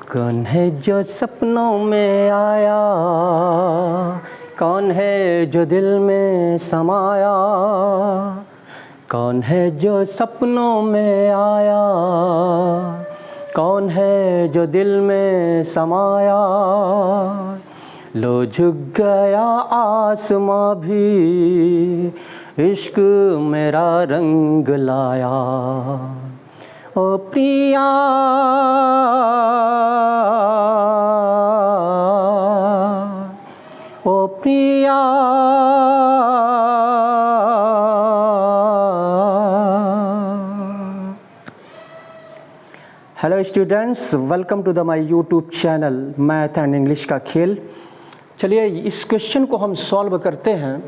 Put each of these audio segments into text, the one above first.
कौन है जो सपनों में आया, कौन है जो दिल में समाया, कौन है जो सपनों में आया, कौन है जो दिल में समाया। लो झुक गया आसमां भी, इश्क मेरा रंग लाया। ओ प्रिया ओ Priya hello students, welcome to the my YouTube channel math and English का खेल। चलिए इस क्वेश्चन को हम सॉल्व करते हैं।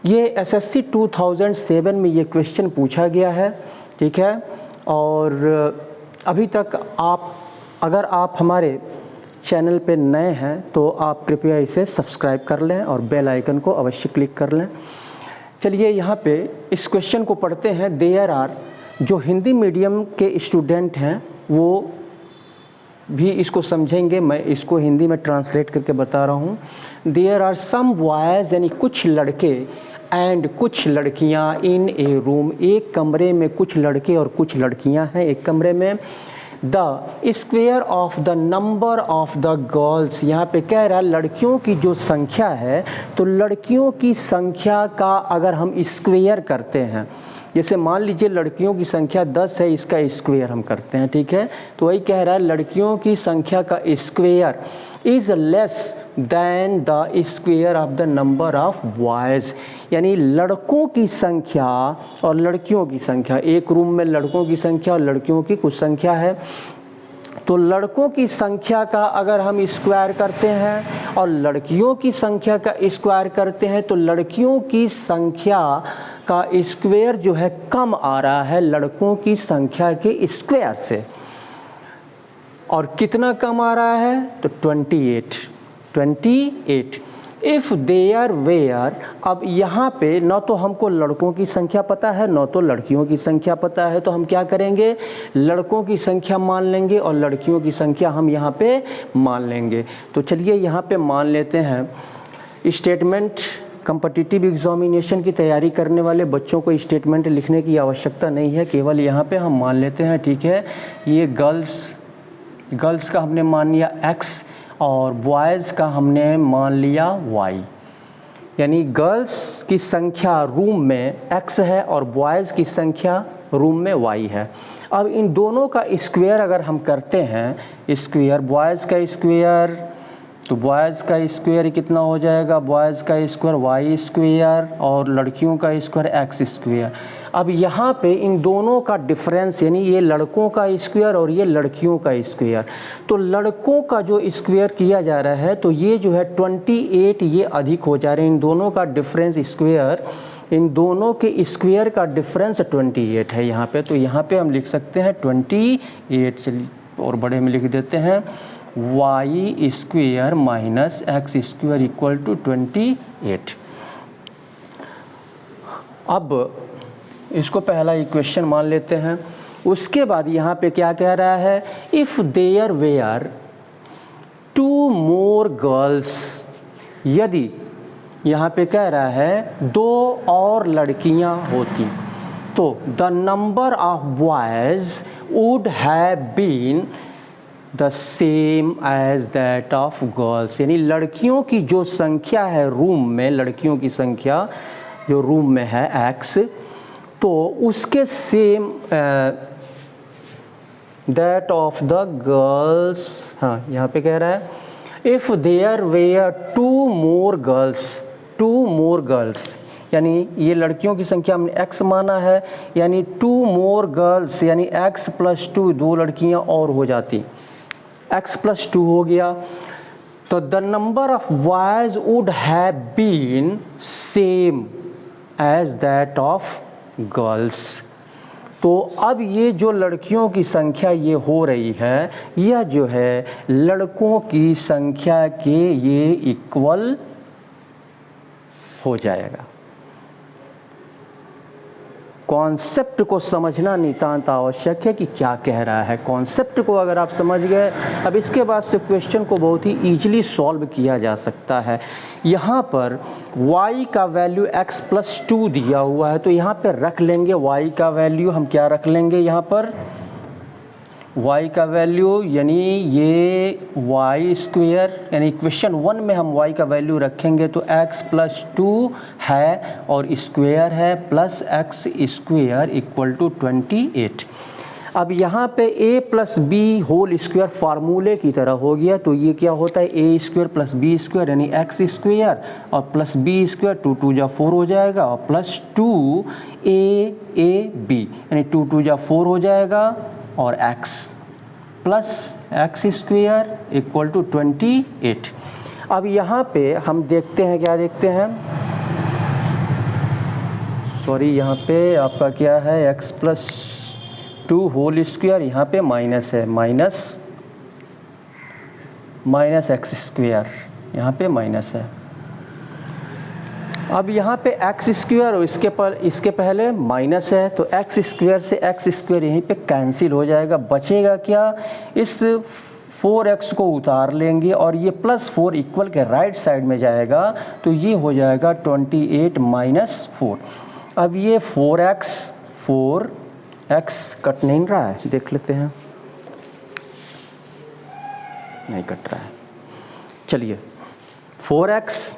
ये एसएससी 2007 में ये क्वेश्चन पूछा गया है, ठीक है। और अभी तक अगर आप हमारे चैनल पे नए हैं तो आप कृपया इसे सब्सक्राइब कर लें और बेल आइकन को अवश्य क्लिक कर लें। चलिए यहाँ पे इस क्वेश्चन को पढ़ते हैं। देयर आर, जो हिंदी मीडियम के स्टूडेंट हैं वो भी इसको समझेंगे, मैं इसको हिंदी में ट्रांसलेट करके बता रहा हूँ। देयर आर सम बॉयज़, यानी कुछ लड़के, एंड कुछ लड़कियाँ, इन ए रूम, एक कमरे में कुछ लड़के और कुछ लड़कियाँ हैं एक कमरे में। The square of the number of the girls, यहाँ पे कह रहा है लड़कियों की जो संख्या है, तो लड़कियों की संख्या का अगर हम स्क्वेयर करते हैं, जैसे मान लीजिए लड़कियों की संख्या 10 है, इसका स्क्वेयर हम करते हैं, ठीक है। तो वही कह रहा है लड़कियों की संख्या का square is less than the square of the number of boys, यानी लड़कों की संख्या और लड़कियों की संख्या, एक रूम में लड़कों की संख्या और लड़कियों की कुछ संख्या है, तो लड़कों की संख्या का अगर हम स्क्वायर करते हैं और लड़कियों की संख्या का स्क्वायर करते हैं तो लड़कियों की संख्या का स्क्वायर जो है कम आ रहा है लड़कों की संख्या के स्क्वायर से। और कितना कम आ रहा है, तो 28। इफ़ देयर वेयर, अब यहाँ पे न तो हमको लड़कों की संख्या पता है न तो लड़कियों की संख्या पता है, तो हम क्या करेंगे, लड़कों की संख्या मान लेंगे और लड़कियों की संख्या हम यहाँ पे मान लेंगे। तो चलिए यहाँ पे मान लेते हैं। स्टेटमेंट, कॉम्पिटिटिव एग्जामिनेशन की तैयारी करने वाले बच्चों को स्टेटमेंट लिखने की आवश्यकता नहीं है, केवल यहाँ पे हम मान लेते हैं, ठीक है। ये गर्ल्स का हमने मान लिया x और बॉयज़ का हमने मान लिया y, यानी गर्ल्स की संख्या रूम में x है और बॉयज़ की संख्या रूम में y है। अब इन दोनों का स्क्वायर अगर हम करते हैं, स्क्वायर बॉयज़ का स्क्वायर, तो बॉयज़ का स्क्वायर कितना हो जाएगा, बॉयज़ का स्क्वायर y स्क्वायर और लड़कियों का स्क्वायर x स्क्वायर। अब यहाँ पे इन दोनों का डिफरेंस, यानी ये लड़कों का स्क्वायर और ये लड़कियों का स्क्वायर, तो लड़कों का जो स्क्वायर किया जा रहा है तो ये जो है 28, ये अधिक हो जा रहे हैं। इन दोनों का डिफरेंस स्क्वायर, इन दोनों के स्क्वायर का डिफरेंस 28 है यहाँ पे, तो यहाँ पे हम लिख सकते हैं 28। चलिए और बड़े में लिख देते हैं y square minus x square equal to 28। अब इसको पहला इक्वेशन मान लेते हैं। उसके बाद यहाँ पे क्या कह रहा है, if there were 2 more girls, यदि यहाँ पे कह रहा है 2 और लड़कियाँ होती, तो the number of boys would have been the same as that of girls, यानी लड़कियों की जो संख्या है रूम में, लड़कियों की संख्या जो रूम में है x, तो उसके same that of the girls. हाँ, यहाँ पे कह रहा है if there were 2 more girls, यानी ये लड़कियों की संख्या हमने x माना है, यानी 2 मोर गर्ल्स, यानी x + 2, 2 लड़कियाँ और हो जाती, x + 2 हो गया, तो the number of boys would have been same as that of girls. तो अब ये जो लड़कियों की संख्या ये हो रही है, यह जो है लड़कों की संख्या के ये इक्वल हो जाएगा। कॉन्सेप्ट को समझना नितांत आवश्यक है कि क्या कह रहा है। कॉन्सेप्ट को अगर आप समझ गए, अब इसके बाद से क्वेश्चन को बहुत ही ईजिली सॉल्व किया जा सकता है। यहाँ पर y का वैल्यू x + 2 दिया हुआ है, तो यहाँ पर रख लेंगे y का वैल्यू, हम क्या रख लेंगे यहाँ पर y का वैल्यू, यानी ये y², यानी इक्वेशन 1 में हम y का वैल्यू रखेंगे तो x + 2 है और स्क्वायर है प्लस x² = 28। अब यहाँ पे a + b होल स्क्वायर फार्मूले की तरह हो गया, तो ये क्या होता है a² + b² यानी x² और प्लस b², 2 × 2 = 4 हो जाएगा और प्लस 2ab यानी 2 × 2 = 4 हो जाएगा और x प्लस x² = 28। अब यहाँ पे हम देखते हैं, क्या देखते हैं, सॉरी यहाँ पे आपका क्या है x + 2 होल स्क्वायर, यहाँ पे माइनस है, माइनस x², यहाँ पे माइनस है। अब यहाँ पे x² और इसके पहले माइनस है, तो x² से x² यहीं पे कैंसिल हो जाएगा। बचेगा क्या, इस 4x को उतार लेंगे और ये +4 इक्वल के राइट साइड में जाएगा, तो ये हो जाएगा 28 - 4। अब ये 4x कट नहीं रहा है, देख लेते हैं, नहीं कट रहा है। चलिए 4x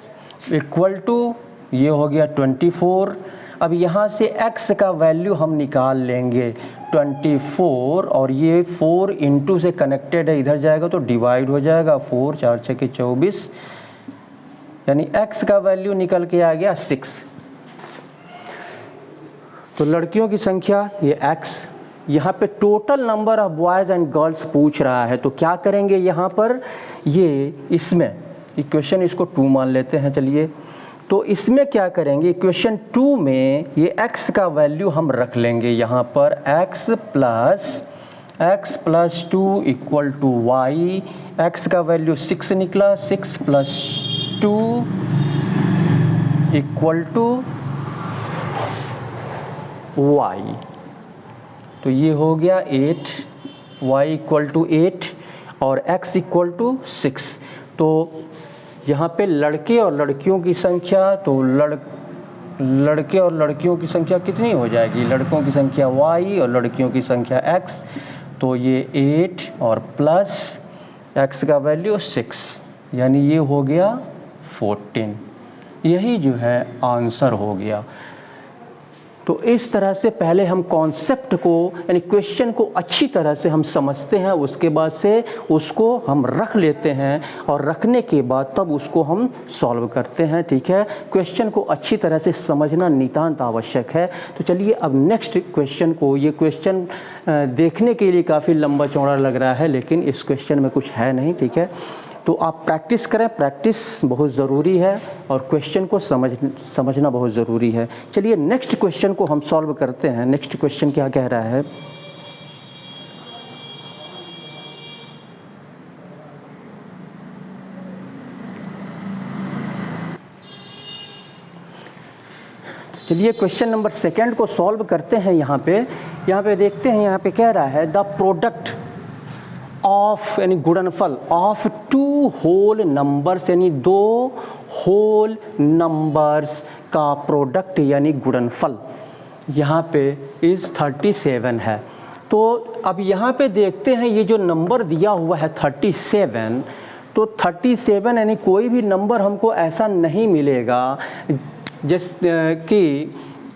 = ये हो गया 24। अब यहाँ से x का वैल्यू हम निकाल लेंगे 24 और ये 4 × से कनेक्टेड है, इधर जाएगा तो डिवाइड हो जाएगा, 4 × 4 = 24, यानी x का वैल्यू निकल के आ गया 6। तो लड़कियों की संख्या ये x, यहाँ पे total number of boys and girls पूछ रहा है, तो क्या करेंगे यहाँ पर, ये इसमें इक्वेशन इसको 2 मान लेते हैं। चलिए, तो इसमें क्या करेंगे, इक्वेशन 2 में ये x का वैल्यू हम रख लेंगे यहाँ पर, x + 2 = y, x का वैल्यू 6 निकला, 6 + 2 = y, तो ये हो गया 8, y = 8 और x = 6। तो यहाँ पे लड़के और लड़कियों की संख्या, तो लड़के और लड़कियों की संख्या कितनी हो जाएगी, लड़कों की संख्या y और लड़कियों की संख्या x, तो ये 8 और प्लस x का वैल्यू 6, यानी ये हो गया 14। यही जो है आंसर हो गया। तो इस तरह से पहले हम कॉन्सेप्ट को, यानी क्वेश्चन को अच्छी तरह से हम समझते हैं, उसके बाद से उसको हम रख लेते हैं और रखने के बाद तब उसको हम सॉल्व करते हैं। ठीक है, क्वेश्चन को अच्छी तरह से समझना नितांत आवश्यक है। तो चलिए अब नेक्स्ट क्वेश्चन को, ये क्वेश्चन देखने के लिए काफ़ी लंबा चौड़ा लग रहा है, लेकिन इस क्वेश्चन में कुछ है नहीं। ठीक है, तो आप प्रैक्टिस करें, प्रैक्टिस बहुत ज़रूरी है और क्वेश्चन को समझना बहुत ज़रूरी है। चलिए नेक्स्ट क्वेश्चन को हम सॉल्व करते हैं। नेक्स्ट क्वेश्चन क्या कह रहा है, चलिए क्वेश्चन नंबर 2 को सॉल्व करते हैं। यहाँ पे देखते हैं, यहाँ पे कह रहा है द प्रोडक्ट ऑफ, यानी गुणनफल ऑफ 2 होल नंबर्स, यानी 2 होल नंबर्स का प्रोडक्ट यानी गुणनफल यहाँ पे इज़ 37 है। तो अब यहाँ पे देखते हैं, ये जो नंबर दिया हुआ है 37, तो 37 यानी कोई भी नंबर हमको ऐसा नहीं मिलेगा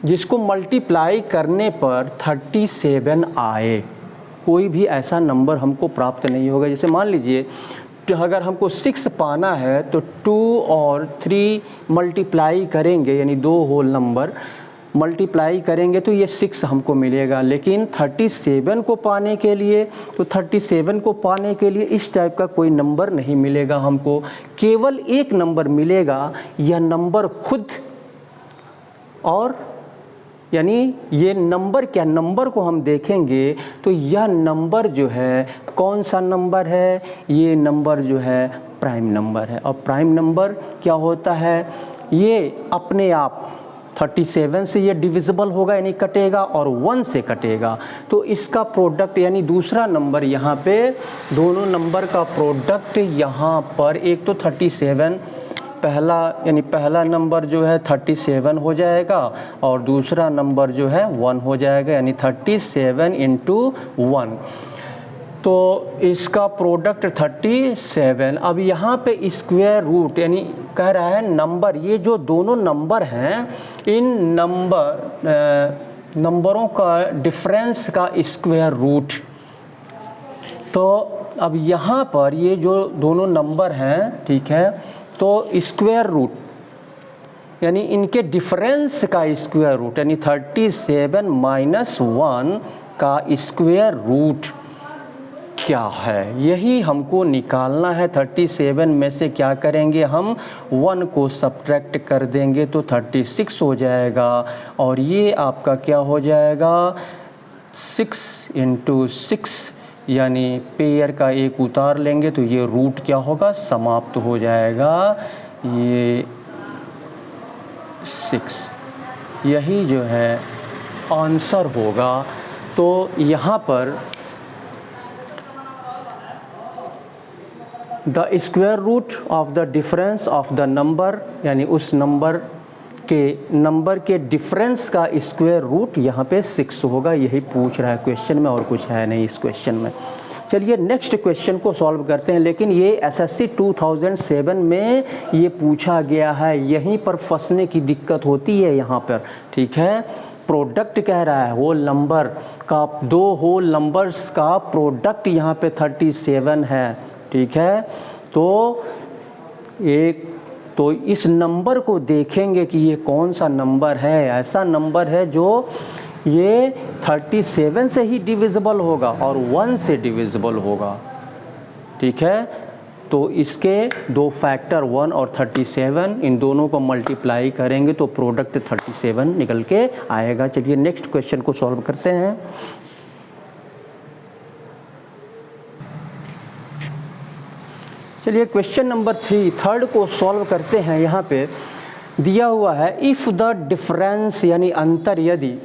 जिसको मल्टीप्लाई करने पर 37 आए। कोई भी ऐसा नंबर हमको प्राप्त नहीं होगा। जैसे मान लीजिए, तो अगर हमको 6 पाना है तो 2 और 3 मल्टीप्लाई करेंगे, यानी 2 होल नंबर मल्टीप्लाई करेंगे तो ये 6 हमको मिलेगा। लेकिन 37 को पाने के लिए, तो 37 को पाने के लिए इस टाइप का कोई नंबर नहीं मिलेगा हमको, केवल एक नंबर मिलेगा, यह नंबर खुद। और यानी ये नंबर, क्या नंबर को हम देखेंगे तो यह नंबर जो है कौन सा नंबर है, ये नंबर जो है प्राइम नंबर है। और प्राइम नंबर क्या होता है, ये अपने आप 37 से ये डिविजिबल होगा यानी कटेगा, और 1 से कटेगा। तो इसका प्रोडक्ट यानी दूसरा नंबर यहाँ पे, दोनों नंबर का प्रोडक्ट यहाँ पर एक तो 37 पहला यानी पहला नंबर जो है 37 हो जाएगा और दूसरा नंबर जो है 1 हो जाएगा, यानी 37 इंटू 1। तो इसका प्रोडक्ट 37। अब यहाँ पे स्क्वायर रूट यानी कह रहा है नंबर, ये जो दोनों नंबर हैं इन नंबरों का डिफरेंस का स्क्वायर रूट। तो अब यहाँ पर ये जो दोनों नंबर हैं, ठीक है, तो स्क्वायर रूट यानी इनके डिफरेंस का स्क्वायर रूट यानी 37 माइनस 1 का स्क्वायर रूट क्या है, यही हमको निकालना है। 37 में से क्या करेंगे हम, 1 को सब्ट्रैक्ट कर देंगे तो 36 हो जाएगा, और ये आपका क्या हो जाएगा 6 इंटू 6 यानी पेयर का एक उतार लेंगे तो ये रूट क्या होगा, समाप्त हो जाएगा, ये 6, यही जो है आंसर होगा। तो यहाँ पर the square root of the difference of the number यानी उस नंबर के डिफरेंस का स्क्वायर रूट यहाँ पे 6 होगा, यही पूछ रहा है क्वेश्चन में, और कुछ है नहीं इस क्वेश्चन में। चलिए नेक्स्ट क्वेश्चन को सॉल्व करते हैं, लेकिन ये एसएससी 2007 में ये पूछा गया है, यहीं पर फंसने की दिक्कत होती है यहाँ पर, ठीक है। प्रोडक्ट कह रहा है होल नंबर का, दो होल नंबर्स का प्रोडक्ट यहाँ पे 37 है, ठीक है। तो इस नंबर को देखेंगे कि ये कौन सा नंबर है, ऐसा नंबर है जो ये 37 से ही डिविजिबल होगा और 1 से डिविजिबल होगा, ठीक है। तो इसके दो फैक्टर 1 और 37 इन दोनों को मल्टीप्लाई करेंगे तो प्रोडक्ट 37 निकल के आएगा। चलिए नेक्स्ट क्वेश्चन को सॉल्व करते हैं। चलिए क्वेश्चन नंबर 3 थर्ड को सॉल्व करते हैं। यहाँ पे दिया हुआ है इफ़ द डिफरेंस यानी अंतर यदि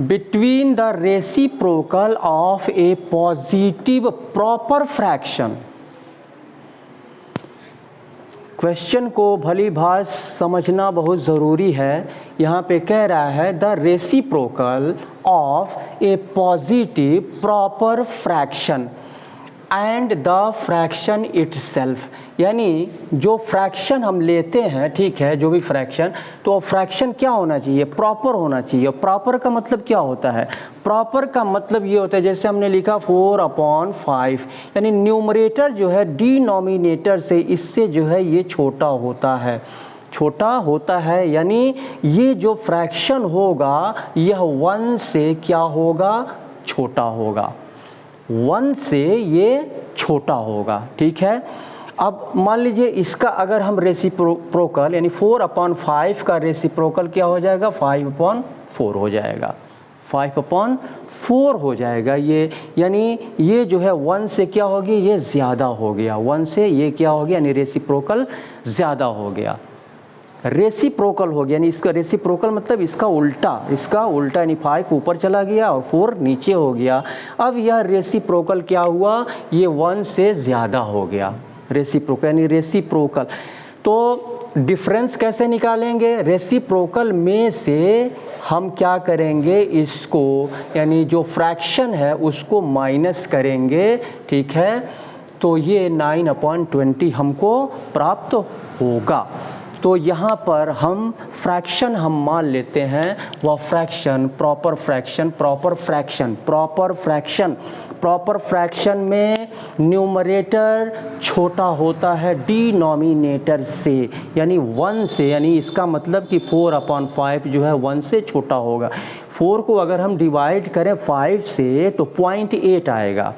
between the reciprocal of A positive proper fraction. Question को भली भांति समझना बहुत ज़रूरी है। यहाँ पे कह रहा है the reciprocal of A positive proper fraction and the fraction itself, यानी जो फ्रैक्शन हम लेते हैं, ठीक है, जो भी फ्रैक्शन, तो फ्रैक्शन क्या होना चाहिए, प्रॉपर होना चाहिए। प्रॉपर का मतलब क्या होता है, प्रॉपर का मतलब ये होता है जैसे हमने लिखा 4/5, यानी न्यूमरेटर जो है डिनोमिनेटर से इससे जो है ये छोटा होता है, यानी ये जो फ्रैक्शन होगा यह 1 से क्या होगा, छोटा होगा, 1 से ये छोटा होगा, ठीक है। अब मान लीजिए इसका अगर हम रेसिप्रोकल यानी 4/5 का रेसिप्रोकल क्या हो जाएगा, 5/4 हो जाएगा, 5/4 हो जाएगा ये, यानी ये जो है 1 से क्या हो गया, ये ज़्यादा हो गया, 1 से ये क्या हो गया, यानी रेसिप्रोकल ज़्यादा हो गया, रेसिप्रोकल हो गया। यानी इसका रेसिप्रोकल मतलब इसका उल्टा यानी 5 ऊपर चला गया और 4 नीचे हो गया। अब यह रेसिप्रोकल क्या हुआ, ये 1 से ज़्यादा हो गया, रेसिप्रोकल यानी रेसिप्रोकल। तो डिफरेंस कैसे निकालेंगे, रेसिप्रोकल में से हम क्या करेंगे, इसको यानी जो फ्रैक्शन है उसको माइनस करेंगे, ठीक है। तो ये 9/20 हमको प्राप्त होगा। तो यहाँ पर हम फ्रैक्शन हम मान लेते हैं, वह फ्रैक्शन प्रॉपर फ्रैक्शन में न्यूमरेटर छोटा होता है डिनोमिनेटर से, यानी 1 से, यानी इसका मतलब कि 4/5 जो है 1 से छोटा होगा। 4 को अगर हम डिवाइड करें 5 से तो 0.8 आएगा,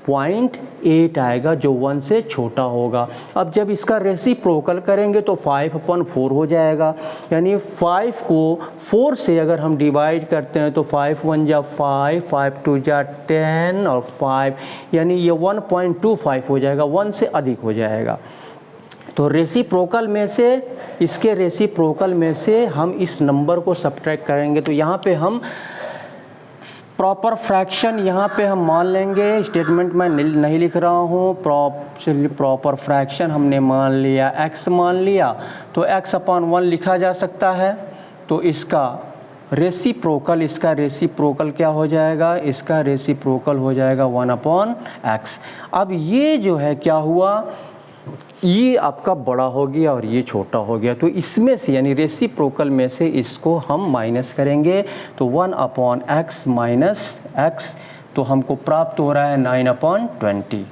0.8 आएगा जो 1 से छोटा होगा। अब जब इसका रेसिप्रोकल करेंगे तो 5/4 हो जाएगा, यानी 5 को 4 से अगर हम डिवाइड करते हैं तो 5 1 जा 5, 5 2 जा 10 और 5, यानी ये 1.25 हो जाएगा, 1 से अधिक हो जाएगा। तो रेसिप्रोकल में से, इसके रेसिप्रोकल में से हम इस नंबर को सब्ट्रैक्ट करेंगे। तो यहाँ पे हम प्रॉपर फ्रैक्शन यहाँ पे हम मान लेंगे, स्टेटमेंट में नहीं लिख रहा हूँ, प्रॉपर फ्रैक्शन हमने मान लिया, x मान लिया, तो x/1 लिखा जा सकता है। तो इसका रेसिप्रोकल क्या हो जाएगा, इसका रेसिप्रोकल हो जाएगा 1/x। अब ये जो है क्या हुआ, ये आपका बड़ा हो गया और ये छोटा हो गया, तो इसमें से यानी रेसिप्रोकल में से इसको हम माइनस करेंगे, तो 1/x माइनस x, तो हमको प्राप्त हो रहा है 9/20।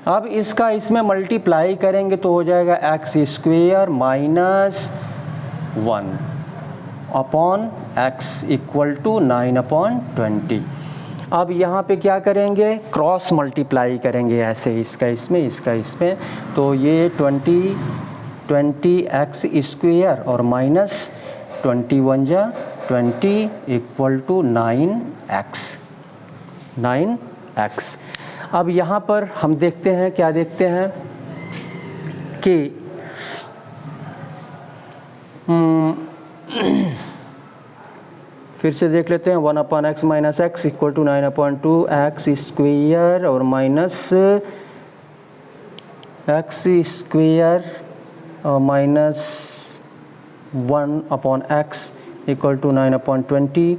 अब इसका इसमें मल्टीप्लाई करेंगे तो हो जाएगा x² minus 1/x equal to 9/20। अब यहाँ पे क्या करेंगे, क्रॉस मल्टीप्लाई करेंगे ऐसे, इसका इसमें, इसका इसमें, तो ये 20x² और माइनस 21 जा 20 इक्वल टू 9x। अब यहाँ पर हम देखते हैं, क्या देखते हैं कि फिर से देख लेते हैं, 1/x minus x equal to 9/2x² और माइनस x² और minus 1/x equal to 9/20,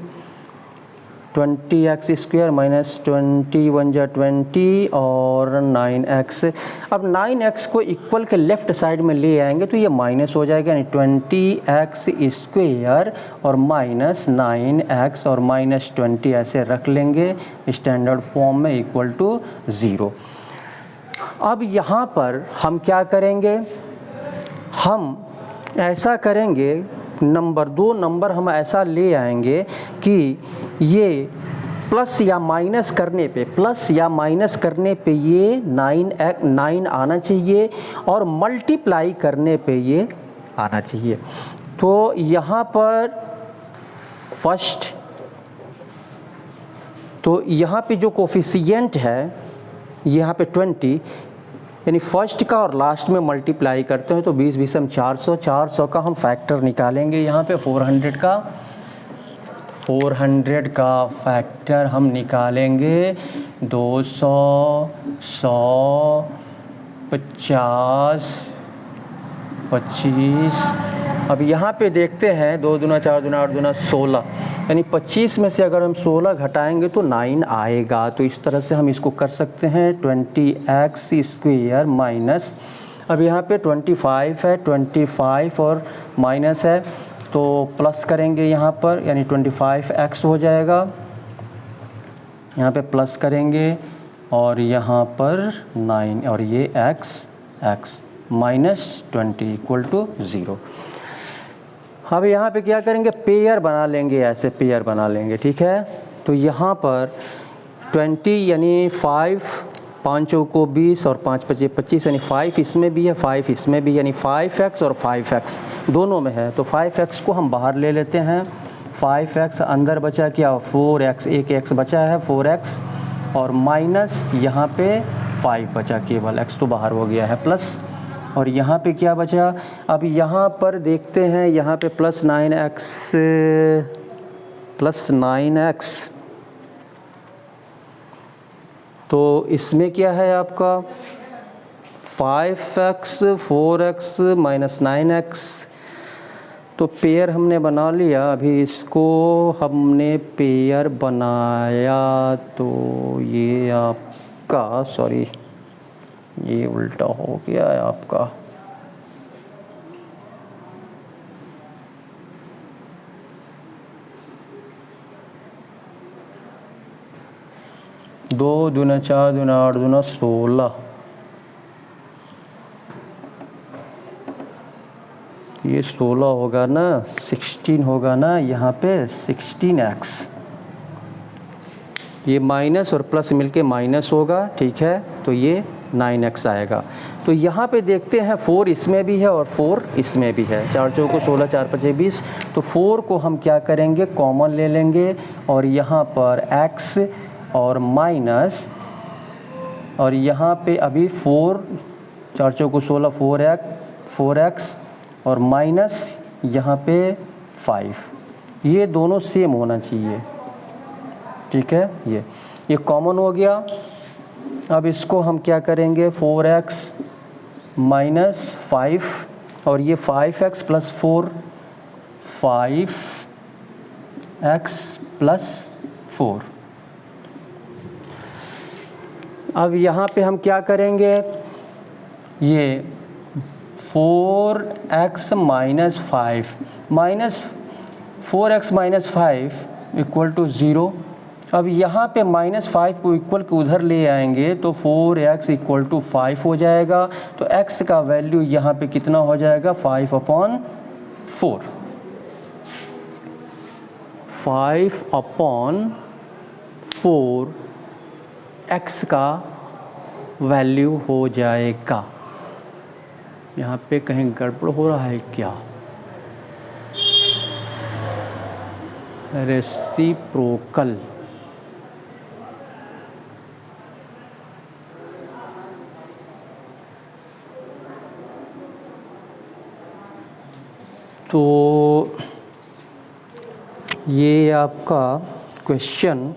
20x² minus 21 जा 20 और 9x। अब 9x को इक्वल के लेफ़्ट साइड में ले आएंगे तो ये माइनस हो जाएगा, यानी 20x² और माइनस 9x और माइनस 20 ऐसे रख लेंगे स्टैंडर्ड फॉर्म में इक्वल टू 0। अब यहाँ पर हम क्या करेंगे, हम ऐसा करेंगे, दो नंबर हम ऐसा ले आएंगे कि ये प्लस या माइनस करने पे ये 9 आना चाहिए और मल्टीप्लाई करने पे ये आना चाहिए। तो यहाँ पर फर्स्ट, तो यहाँ पे जो कोफिशिएंट है यहाँ पे 20, यानी फर्स्ट का और लास्ट में मल्टीप्लाई करते हैं तो 20 हम 400 का हम फैक्टर निकालेंगे। यहाँ पे 400 का फैक्टर हम निकालेंगे, 200, 100, 50, 25। अब यहाँ पे देखते हैं 2 दूना 4 दूना 8 दूना 16, यानी 25 में से अगर हम 16 घटाएंगे तो 9 आएगा। तो इस तरह से हम इसको कर सकते हैं, 20x² माइनस, अब यहाँ पे 25 है, 25 और माइनस है तो प्लस करेंगे यहाँ पर, यानी 25x हो जाएगा, यहाँ पे प्लस करेंगे और यहाँ पर 9 और ये x माइनस 20 इक्वल टू 0। अब यहाँ पे क्या करेंगे, पेयर बना लेंगे, ऐसे पेयर बना लेंगे, ठीक है। तो यहाँ पर 20 यानी 5 चौको 20 और 5 पचे 25, यानी 5 इसमें भी है, 5 इसमें भी, यानी 5x और 5x दोनों में है। तो 5x को हम बाहर ले लेते हैं, 5x अंदर बचा क्या, 4x, एक x बचा है 4x और माइनस यहाँ पे 5 बचा, केवल x तो बाहर हो गया है, प्लस, और यहाँ पे क्या बचा। अब यहाँ पर देखते हैं, यहाँ पे प्लस 9x, तो इसमें क्या है आपका 5x, 4x माइनस 9x, तो पेयर हमने बना लिया। अभी इसको हमने पेयर बनाया तो ये आपका, सॉरी ये उल्टा हो गया है आपका, दो दूना 4 दूना 8 दूना 16, ये 16 होगा ना, 16 होगा ना, यहाँ पे 16x, ये माइनस और प्लस मिलके माइनस होगा, ठीक है, तो ये 9x आएगा। तो यहाँ पे देखते हैं 4 इसमें भी है और 4 इसमें भी है, 4 चौको 16, 4 पचे 20, तो 4 को हम क्या करेंगे, कॉमन ले लेंगे और यहाँ पर x और माइनस, और यहाँ पे अभी 4 4 चौको 16, 4x और माइनस यहाँ पे 5, ये दोनों सेम होना चाहिए, ठीक है। ये कॉमन हो गया। अब इसको हम क्या करेंगे, 4x माइनस 5 और ये 5x प्लस 4, 5x प्लस 4। अब यहाँ पे हम क्या करेंगे, ये 4x minus 5 minus 4x minus 5 equal to 0। अब यहाँ पे माइनस 5 को इक्वल के उधर ले आएंगे तो 4x इक्वल टू 5 हो जाएगा। तो x का वैल्यू यहाँ पे कितना हो जाएगा, 5/4। 5/4 x का वैल्यू हो जाएगा। यहाँ पे कहीं गड़बड़ हो रहा है क्या, रेसिप्रोकल तो ये आपका क्वेश्चन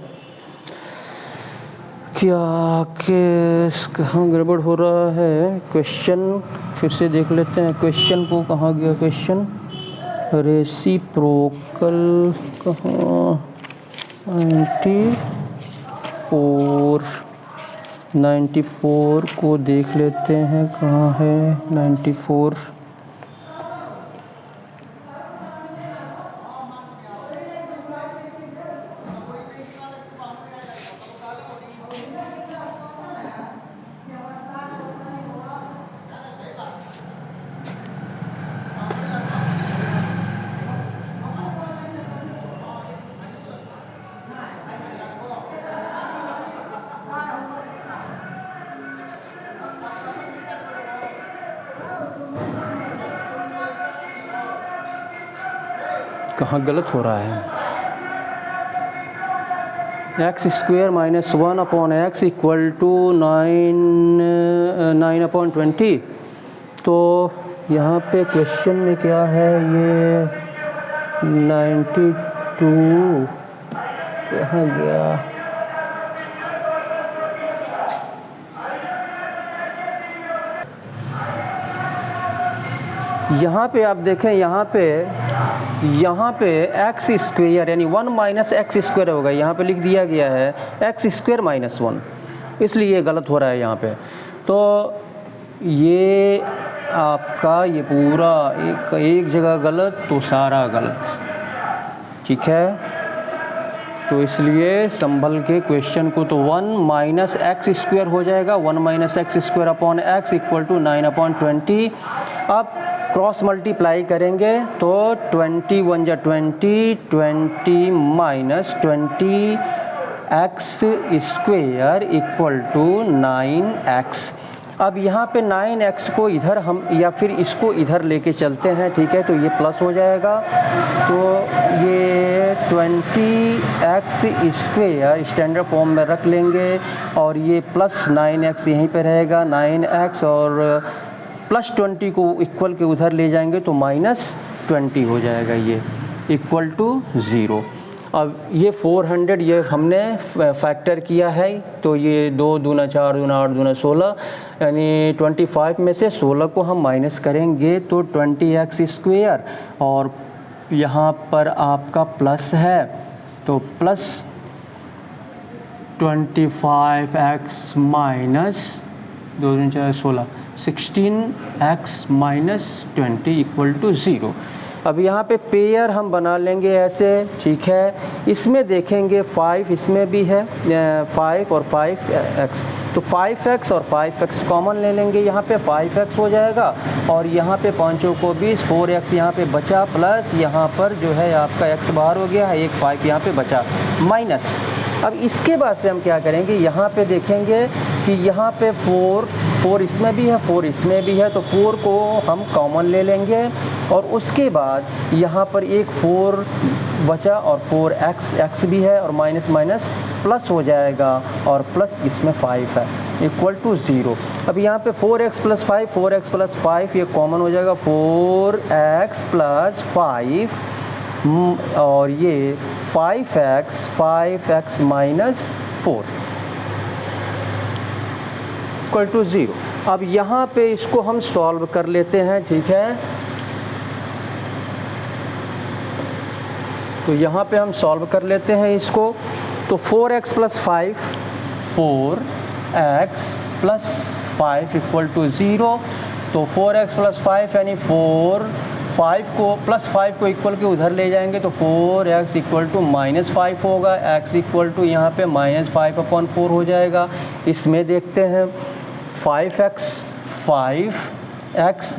कहाँ गड़बड़ हो रहा है। क्वेश्चन फिर से देख लेते हैं, क्वेश्चन को कहाँ गया क्वेश्चन, रेसिप्रोकल कहाँ, 94 को देख लेते हैं कहाँ है 94। कहाँ गलत हो रहा है, x² minus 1/x equal to 9/20। तो यहाँ पे क्वेश्चन में क्या है, ये 92 कहाँ गया, यहाँ पे आप देखें, यहाँ पे x² यानी 1 माइनस x² होगा, यहाँ पे लिख दिया गया है x² माइनस 1, इसलिए ये गलत हो रहा है यहाँ पे। तो ये आपका ये पूरा एक जगह गलत तो सारा गलत, ठीक है। तो इसलिए संभल के क्वेश्चन को, तो 1 माइनस x² हो जाएगा, 1 minus x² upon x equal to 9/20। अब क्रॉस मल्टीप्लाई करेंगे तो 21 जा 20, 20 minus 20x² equal to 9x। अब यहाँ पे 9x को इधर हम या फिर इसको इधर लेके चलते हैं, ठीक है। तो ये प्लस हो जाएगा, तो ये 20x² स्टैंडर्ड फॉर्म में रख लेंगे और ये प्लस 9x यहीं पे रहेगा, 9x और प्लस 20 को इक्वल के उधर ले जाएंगे तो माइनस 20 हो जाएगा, ये इक्वल टू 0। अब ये 400 ये हमने फैक्टर किया है, तो ये 2 दूना 4 दूना 8 दूना 16, यानी 25 में से 16 को हम माइनस करेंगे तो 20x² और यहाँ पर आपका प्लस है तो प्लस 25x माइनस 2 दूना 4 16, 16x माइनस 20 इक्वल टू 0। अब यहाँ पे पेयर हम बना लेंगे ऐसे, ठीक है। इसमें देखेंगे 5 इसमें भी है, 5 और 5x, तो 5x और 5x कॉमन ले लेंगे, यहाँ पे 5x हो जाएगा और यहाँ पे 5 को 20, 4x यहाँ पे बचा, प्लस यहाँ पर जो है आपका x बाहर हो गया है, एक 5 यहाँ पे बचा, माइनस। अब इसके बाद से हम क्या करेंगे, यहाँ पे देखेंगे कि यहाँ पे 4 इसमें भी है, 4 इसमें भी है, तो 4 को हम कॉमन ले लेंगे और उसके बाद यहाँ पर एक 4 बचा और 4x भी है और माइनस माइनस प्लस हो जाएगा और प्लस इसमें 5 है। Equal to 0। अब यहाँ पे 4x प्लस 5 ये कॉमन हो जाएगा, 4x प्लस 5 और ये 5x माइनस 4 इक्वल टू 0। अब यहाँ पे इसको हम सॉल्व कर लेते हैं, ठीक है। तो यहाँ पे हम सॉल्व कर लेते हैं इसको। तो 4x प्लस 5 इक्वल टू 0। तो 4x प्लस 5 यानी 5 को प्लस 5 को इक्वल के उधर ले जाएंगे तो 4x इक्वल टू माइनस 5 होगा, x इक्वल टू यहाँ पे माइनस 5/4 हो जाएगा। इसमें देखते हैं 5x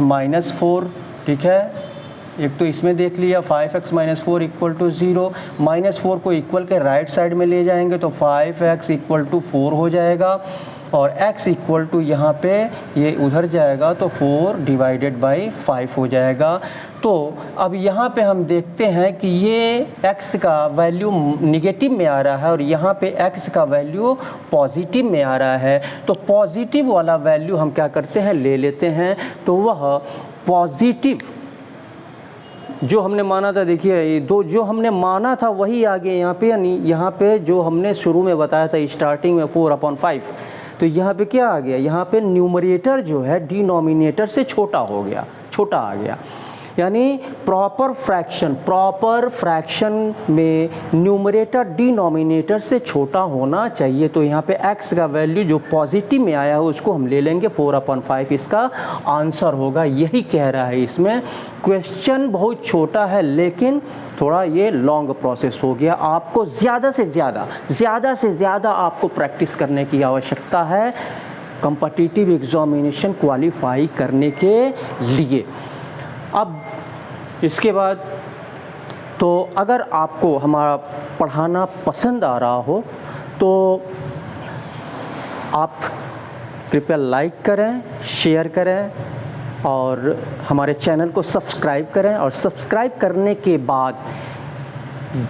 माइनस 4, ठीक है। एक तो इसमें देख लिया 5x minus 4 equal to 0, minus 4 को इक्वल के राइट साइड में ले जाएंगे तो 5x इक्वल टू 4 हो जाएगा और x इक्वल टू यहाँ पे ये उधर जाएगा तो 4 डिवाइडेड बाई 5 हो जाएगा। तो अब यहाँ पे हम देखते हैं कि ये x का वैल्यू निगेटिव में आ रहा है और यहाँ पे x का वैल्यू पॉजिटिव में आ रहा है। तो पॉजिटिव वाला वैल्यू हम क्या करते हैं, ले लेते हैं। तो वह पॉजिटिव जो हमने माना था, देखिए दो जो हमने माना था वही आगे यहाँ पे, यानी यहाँ पे जो हमने शुरू में बताया था स्टार्टिंग में 4/5, तो यहाँ पे क्या आ गया, यहाँ पे न्यूमरेटर जो है डिनोमिनेटर से छोटा हो गया, छोटा आ गया। यानी प्रॉपर फ्रैक्शन में न्यूमरेटर डिनोमिनेटर से छोटा होना चाहिए। तो यहाँ पे x का वैल्यू जो पॉजिटिव में आया है उसको हम ले लेंगे 4/5, इसका आंसर होगा। यही कह रहा है इसमें। क्वेश्चन बहुत छोटा है लेकिन थोड़ा ये लॉन्ग प्रोसेस हो गया। आपको ज़्यादा से ज़्यादा आपको प्रैक्टिस करने की आवश्यकता है कॉम्पिटिटिव एग्जामिनेशन क्वालिफाई करने के लिए। अब इसके बाद तो अगर आपको हमारा पढ़ाना पसंद आ रहा हो तो आप कृपया लाइक करें, शेयर करें और हमारे चैनल को सब्सक्राइब करें। और सब्सक्राइब करने के बाद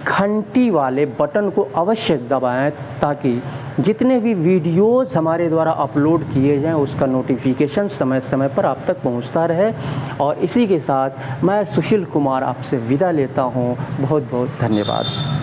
घंटी वाले बटन को अवश्य दबाएं ताकि जितने भी वीडियोस हमारे द्वारा अपलोड किए जाएं उसका नोटिफिकेशन समय समय पर आप तक पहुंचता रहे। और इसी के साथ मैं सुशील कुमार आपसे विदा लेता हूं। बहुत बहुत धन्यवाद।